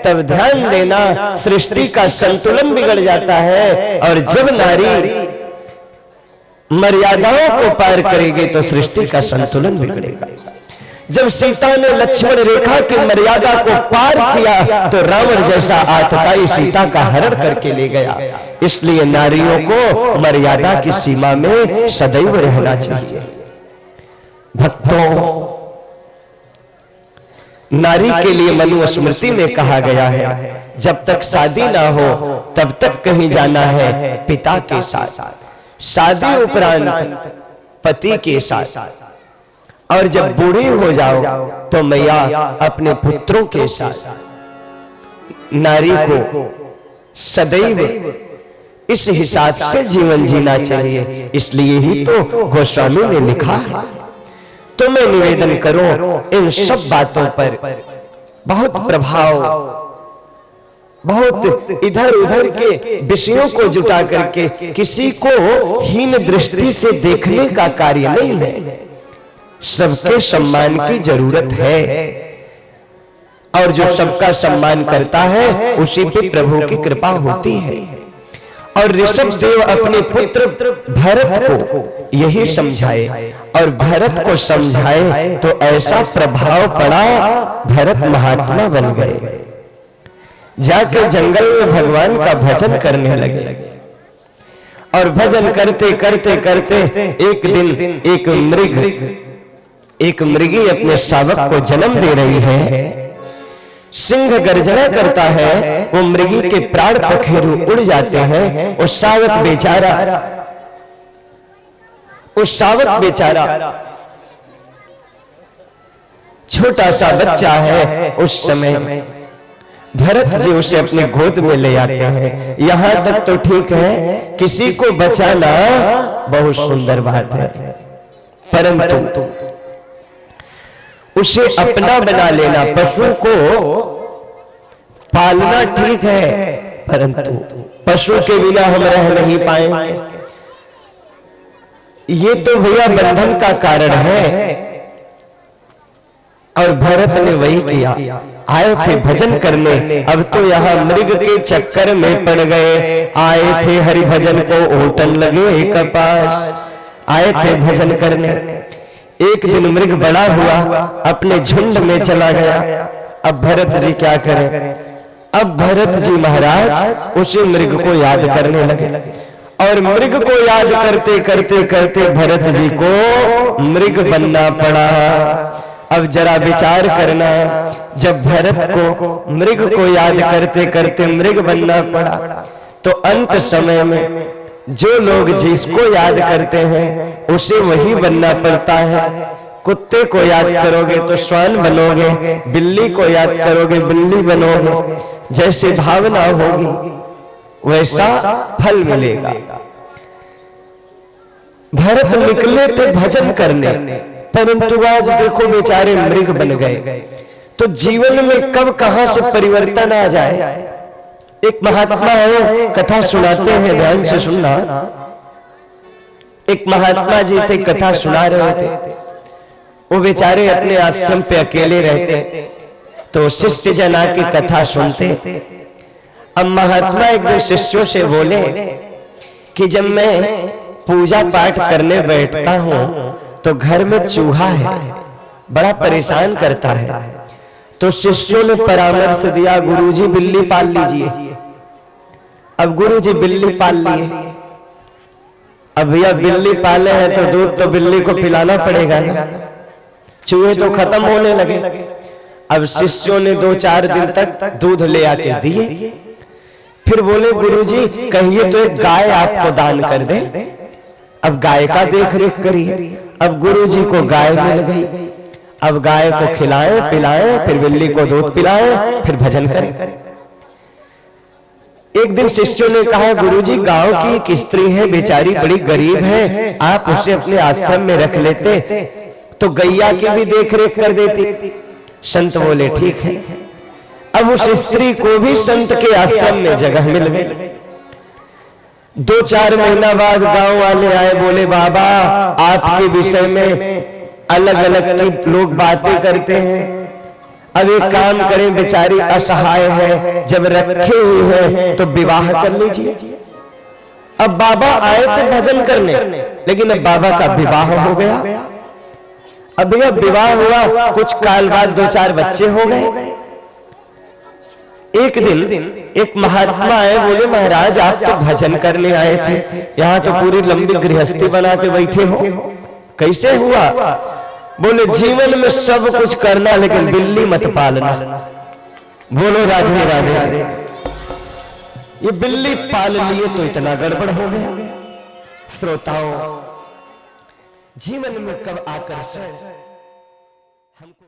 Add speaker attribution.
Speaker 1: तब ध्यान देना सृष्टि का संतुलन बिगड़ जाता है। और जब नारी मर्यादाओं को पार करेगी तो सृष्टि का संतुलन बिगड़ेगा। जब सीता ने लक्ष्मण रेखा की मर्यादा को पार किया तो रावण जैसा आतताई सीता का हरण करके ले गया। इसलिए नारियों को मर्यादा की सीमा में सदैव रहना चाहिए। भक्तों, नारी के लिए मनुस्मृति में कहा गया है, जब तक शादी ना हो तब तक कहीं जाना है पिता के साथ, शादी उपरांत पति के साथ, और जब बूढ़ी हो जाओ तो मैया अपने पुत्रों के साथ। नारी को सदैव इस हिसाब से जीवन जीना चाहिए। इसलिए ही तो गोस्वामी ने लिखा है। तो मैं निवेदन करूं, इन सब बातों पर बहुत प्रभाव, बहुत इधर उधर के विषयों को जुटा करके किसी को हीन दृष्टि से देखने का कार्य नहीं है। सबके सम्मान की जरूरत है, और जो सबका सम्मान करता है उसी पे प्रभु की कृपा होती है। और ऋषभ देव अपने पुत्र भरत को यही समझाए, और भरत को समझाए तो ऐसा प्रभाव पड़ा, भरत महात्मा बन गए। जाके जंगल में भगवान का भजन करने लगे, और भजन करते करते करते एक दिन एक मृगी अपने शावक को जन्म दे रही है। सिंह गर्जना करता है, वो मृगी के प्राण पखेरु उड़ जाते हैं। उस शावक बेचारा छोटा सा बच्चा है। उस समय भरत जी उसे अपने गोद में ले आते हैं। यहां तक तो ठीक है, किसी को बचाना बहुत सुंदर बात है, परंतु उसे अपना बना लेना, पशु को पालना ठीक है, परंतु पशु के बिना हम रह नहीं पाएंगे। ये तो भैया बंधन का कारण है। और भरत ने वही किया। आए थे भजन करने, अब तो यहाँ मृग के चक्कर में पड़ गए। आए थे हरि भजन को ओटन लगे कपास, आए थे भजन करने। एक दिन मृग बड़ा हुआ, अपने झुंड में चला गया। अब भरत जी क्या करें? अब भरत जी महाराज उसी मृग को याद करने लगे, और मृग को याद करते करते करते भरत जी को मृग बनना पड़ा। अब जरा विचार करना, जब भरत को मृग को याद करते करते मृग बनना पड़ा, तो अंत समय में जो लोग जिसको याद करते हैं उसे वही बनना पड़ता है। कुत्ते को याद करोगे तो श्वान बनोगे, बिल्ली को याद करोगे बिल्ली बनोगे। जैसे भावना होगी वैसा फल मिलेगा। भरत निकले थे भजन करने, परंतु आज देखो बेचारे मृग बन गए। तो जीवन में कब कहां से परिवर्तन आ जाए। एक महात्मा है, कथा सुनाते हैं, ध्यान से सुनना। एक महात्मा जी थे, कथा सुना रहे थे। वो बेचारे अपने आश्रम पे अकेले रहते, तो शिष्य जन आके कथा सुनते। अब महात्मा एक दिन शिष्यों से बोले कि जब मैं पूजा पाठ करने बैठता हूं तो घर में चूहा है, बड़ा परेशान करता है। तो शिष्यों ने परामर्श दिया, गुरुजी बिल्ली पाल लीजिए। अब गुरुजी बिल्ली पाल लिए। अब भैया बिल्ली पाले हैं तो दूध तो बिल्ली को पिलाना पड़ेगा ना, चूहे तो खत्म होने लगे। अब शिष्यों ने 2-4 दिन तक दूध ले आके दिए। फिर बोले गुरुजी कहिए तो एक गाय आपको दान कर दे, अब गाय का देख रेख करिए। अब गुरुजी को गाय मिल गई। अब गाय को खिलाए पिलाए, फिर बिल्ली को दूध पिलाए, फिर भजन करें। एक दिन शिष्यों ने कहा गुरुजी गांव की एक स्त्री है, बेचारी बड़ी गरीब है, आप उसे अपने आश्रम में रख लेते तो गैया की भी देख रेख कर देती। संत बोले ठीक है। अब उस स्त्री को भी संत के आश्रम में जगह मिल गई। 2-4 महीना बाद गांव वाले आए, बोले बाबा आपके विषय में अलग अलग लोग बातें करते हैं, अब एक काम करें, बेचारी असहाय है, जब रखे हुए हैं तो विवाह कर लीजिए। अब बाबा आए थे भजन करने, लेकिन अब बाबा का विवाह हो गया। अब भैया विवाह हुआ, कुछ काल बाद 2-4 बच्चे हो गए। एक दिन एक महात्मा आए, बोले महाराज आप तो भजन करने आए थे, यहाँ तो पूरी लंबी गृहस्थी बना के बैठे हो, कैसे हुआ? बोले जीवन में सब कुछ करना, लेकिन बिल्ली मत पालना। बोलो राधे राधे। ये बिल्ली पाल लिए तो इतना गड़बड़ हो गया। श्रोताओं, जीवन में कब आकर्षण हमको